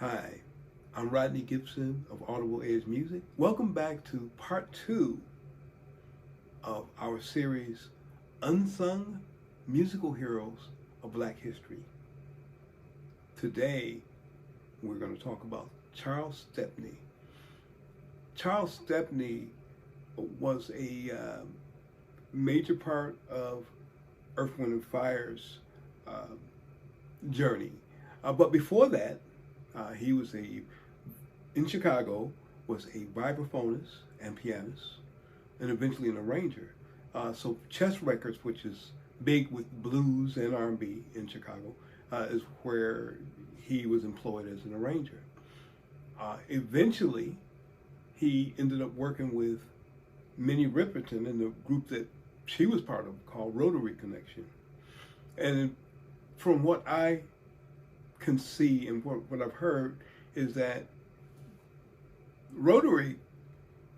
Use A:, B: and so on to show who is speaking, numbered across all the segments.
A: Hi, I'm Rodney Gibson of Audible Edge Music. Welcome back to part 2 of our series, Unsung Musical Heroes of Black History. Today, we're going to talk about Charles Stepney. Charles Stepney was a major part of Earth, Wind and Fire's journey. But before that, he was in Chicago, was a vibraphonist and pianist, and eventually an arranger. So Chess Records, which is big with blues and R&B in Chicago, is where he was employed as an arranger. Eventually, he ended up working with Minnie Riperton in the group that she was part of called Rotary Connection. And from what I can see and what I've heard is that Rotary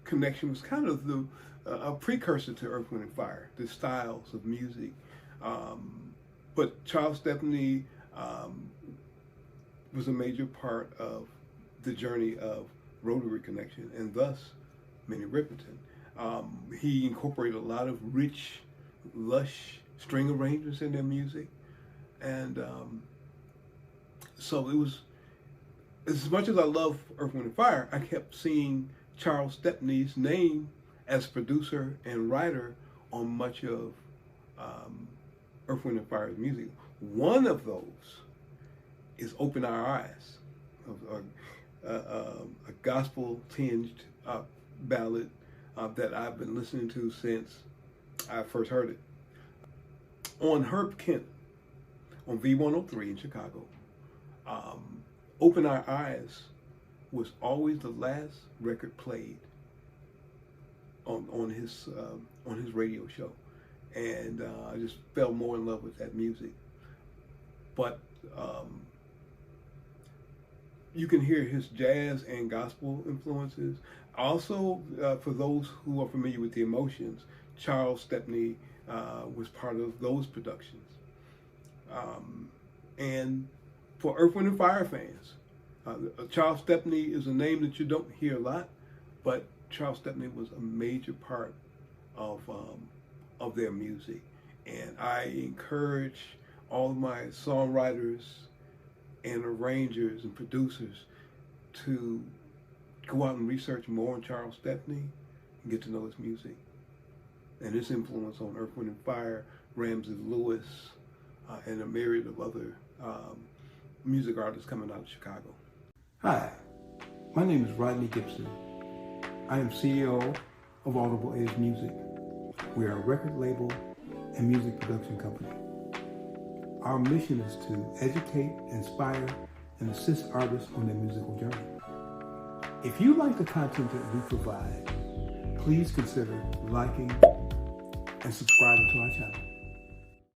A: Connection was kind of a precursor to Earth, Wind and Fire, the styles of music. But Charles Stepney was a major part of the journey of Rotary Connection, and thus Minnie Riperton. He incorporated a lot of rich, lush string arrangements in their music, and so it was, as much as I love Earth, Wind and Fire, I kept seeing Charles Stepney's name as producer and writer on much of Earth, Wind and Fire's music. One of those is Open Our Eyes, a gospel-tinged ballad that I've been listening to since I first heard it. On Herb Kent, on V103 in Chicago, Open Our Eyes was always the last record played on his radio show, and I just fell more in love with that music. But you can hear his jazz and gospel influences. Also, for those who are familiar with the Emotions, Charles Stepney was part of those productions. And for Earth, Wind and Fire fans, Charles Stepney is a name that you don't hear a lot, but Charles Stepney was a major part of their music. And I encourage all of my songwriters and arrangers and producers to go out and research more on Charles Stepney and get to know his music and his influence on Earth, Wind and Fire, Ramsey Lewis, and a myriad of other music artists coming out of Chicago. Hi, my name is Rodney Gibson. I am CEO of Audible Edge Music. We are a record label and music production company. Our mission is to educate, inspire, and assist artists on their musical journey. If you like the content that we provide, please consider liking and subscribing to our channel.